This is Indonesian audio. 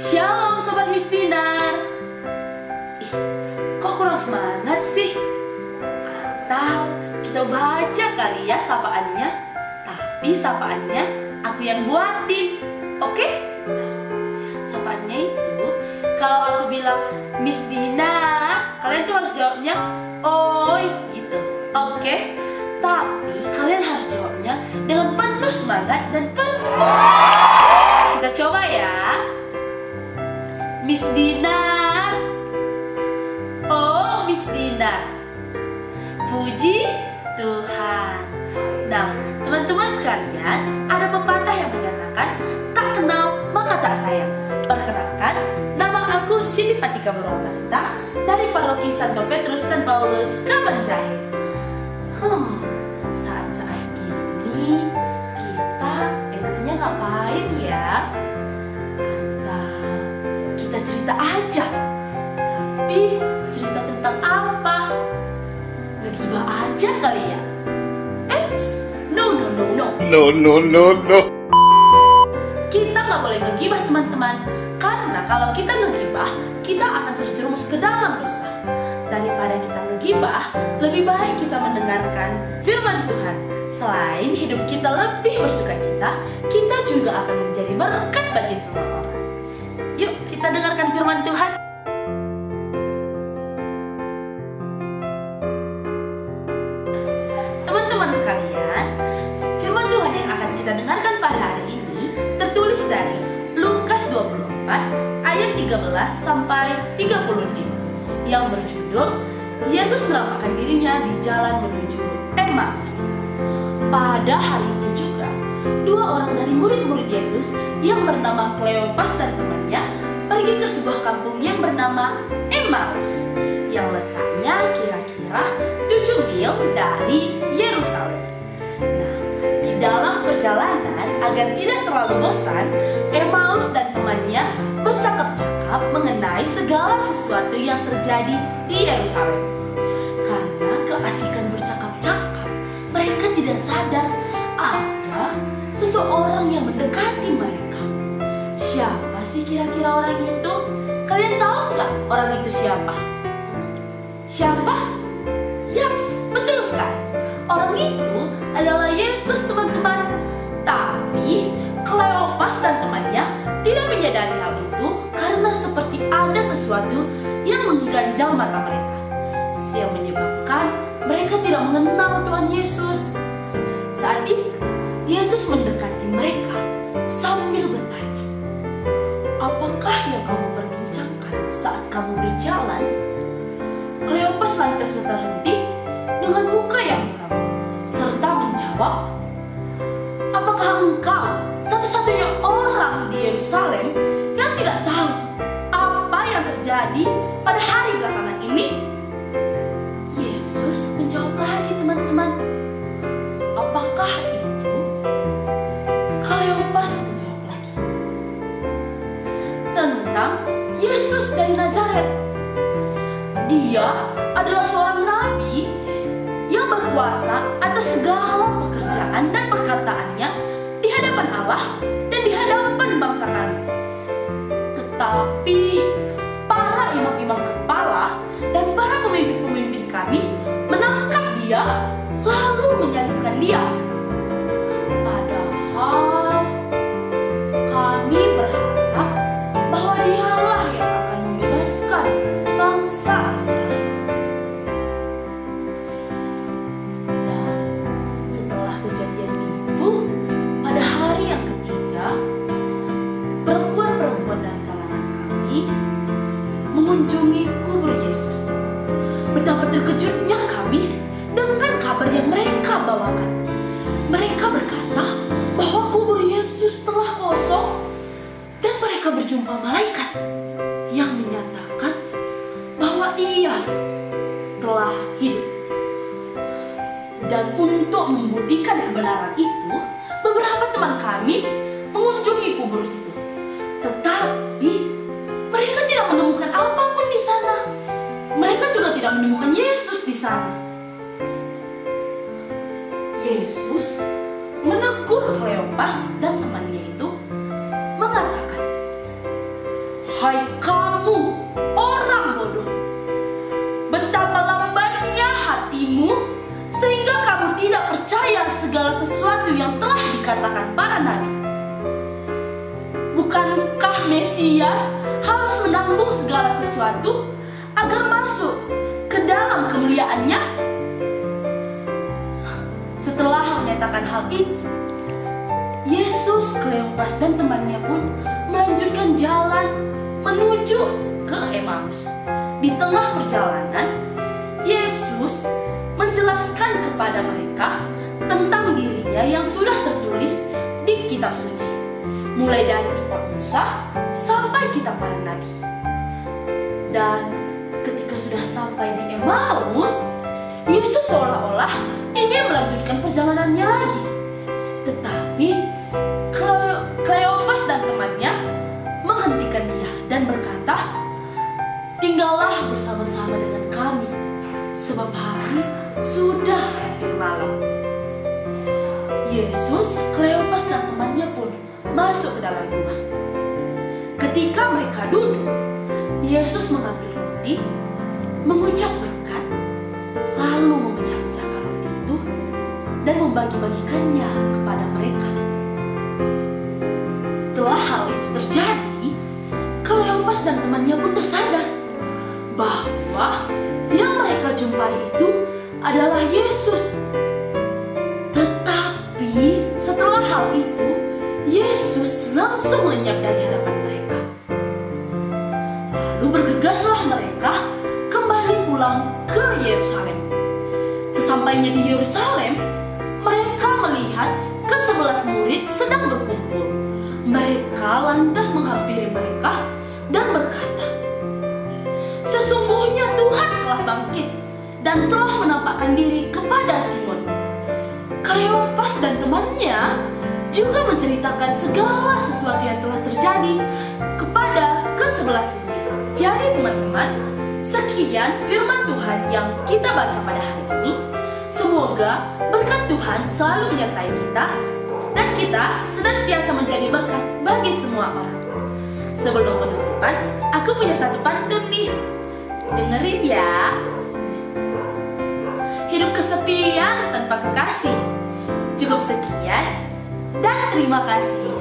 Shalom Sobat Misdinar. Ih, kok kurang semangat sih? Atau kita baca kali ya sapaannya. Tapi sapaannya aku yang buatin, oke? Sapaannya itu, kalau aku bilang Miss Dina, kalian tuh harus jawabnya oi gitu, oke? Tapi kalian harus jawabnya dengan penuh semangat dan penuh semangat. Kita coba ya. Miss Dinar, oh Miss Dinar, puji Tuhan. Nah, teman-teman sekalian, ada pepatah yang menyatakan tak kenal maka tak sayang. Perkenalkan, nama aku Cindy Fatika Purwakarta dari Paroki Santo Petrus dan Paulus Kabanjahe. Saat-saat gini kita enaknya ngapain ya? Kita cerita aja, tapi cerita tentang apa? Ngegibah aja kali ya? No. Kita nggak boleh ngegibah teman-teman, karena kalau kita ngegibah, kita akan terjerumus ke dalam dosa. Daripada kita ngegibah, lebih baik kita mendengarkan firman Tuhan. Selain hidup kita lebih bersukacita, kita juga akan menjadi berkat bagi semua orang. Yuk kita dengarkan firman Tuhan. Teman-teman sekalian, firman Tuhan yang akan kita dengarkan pada hari ini tertulis dari Lukas 24 ayat 13 sampai 35 yang berjudul Yesus menampakkan dirinya di jalan menuju Emmaus. Pada hari itu juga, dua orang dari murid-murid Yesus yang bernama Kleopas dan temannya pergi ke sebuah kampung yang bernama Emmaus yang letaknya kira-kira 7 mil dari Yerusalem. Nah, di dalam perjalanan agar tidak terlalu bosan, Emmaus dan temannya bercakap-cakap mengenai segala sesuatu yang terjadi di Yerusalem. Karena keasikan bercakap-cakap, mereka tidak sadar ada seseorang yang mendekati mereka. Siapa sih kira-kira orang itu? Kalian tahu nggak orang itu siapa? Siapa? Yaps, betul sekali. Orang itu adalah Yesus, teman-teman. Tapi Kleopas dan temannya tidak menyadari hal itu karena seperti ada sesuatu yang mengganjal mata mereka, yang menyebabkan mereka tidak mengenal Tuhan Yesus. Saat itu Yesus mendekati mereka sambil bertanya, "Apakah yang kamu perbincangkan saat kamu berjalan?" Kleopas lantas terhenti dengan muka yang muram, serta menjawab, "Apakah engkau satu-satunya orang di Yerusalem yang tidak tahu apa yang terjadi pada hari belakangan ini?" Yesus menjawab lagi, teman-teman, "Apakah itu?" Kleopas menjawab lagi, "Tentang Yesus dari Nazaret. Dia adalah seorang nabi yang berkuasa atas segala pekerjaan dan perkataannya di hadapan Allah dan di hadapan bangsa kami. Tetapi para imam-imam kepala dan para pemimpin-pemimpin kami menangkap dia lalu menyalibkan dia. Padahal kami berharap bahwa dialah yang akan membebaskan bangsa Israel." Dan setelah kejadian itu, pada hari yang ketiga, perempuan-perempuan dari kalangan kami mengunjungi kubur Yesus. Betapa terkejutnya kami dengan kabar yang mereka bawakan. Mereka berkata bahwa kubur Yesus telah kosong dan mereka berjumpa malaikat yang menyatakan bahwa ia telah hidup. Dan untuk membuktikan kebenaran itu, beberapa teman kami mengunjungi kubur itu. Tetapi mereka tidak menemukan apapun di sana. Mereka juga tidak menemukan Yesus di sana. Yesus menegur Kleopas dan temannya itu, mengatakan, dinyatakan para nabi. Bukankah Mesias harus menanggung segala sesuatu agar masuk ke dalam kemuliaannya? Setelah menyatakan hal itu, Yesus, Kleopas, dan temannya pun melanjutkan jalan menuju ke Emmaus. Di tengah perjalanan, Yesus menjelaskan kepada mereka tentang dirinya yang sudah tertulis di kitab suci, mulai dari kitab Musa sampai kitab para nabi. Dan ketika sudah sampai di Emmaus, Yesus seolah-olah ingin melanjutkan perjalanannya lagi. Tetapi Kleopas dan temannya menghentikan dia dan berkata, "Tinggallah bersama-sama dengan kami, sebab hari sudah hampir malam." Yesus, Kleopas, dan temannya pun masuk ke dalam rumah. Ketika mereka duduk, Yesus mengambil roti, mengucap berkat, lalu memecah-pecahkan roti itu dan membagi-bagikannya kepada mereka. Setelah hal itu terjadi, Kleopas dan temannya pun tersadar bahwa yang mereka jumpai itu adalah Yesus. Tetapi setelah hal itu, Yesus langsung lenyap dari hadapan mereka. Lalu bergegaslah mereka kembali pulang ke Yerusalem. Sesampainya di Yerusalem, mereka melihat ke-11 murid sedang berkumpul. Mereka lantas menghampiri mereka dan berkata, "Sesungguhnya Tuhan telah bangkit dan telah menampakkan diri kepada Simon." Kleopas dan temannya juga menceritakan segala sesuatu yang telah terjadi kepada ke-11 murid. Jadi teman-teman, sekian firman Tuhan yang kita baca pada hari ini. Semoga berkat Tuhan selalu menyertai kita dan kita senantiasa menjadi berkat bagi semua orang. Sebelum penutupan, aku punya satu pantun nih. Dengerin ya. Hidup kesepian tanpa kekasih. Cukup sekian dan terima kasih.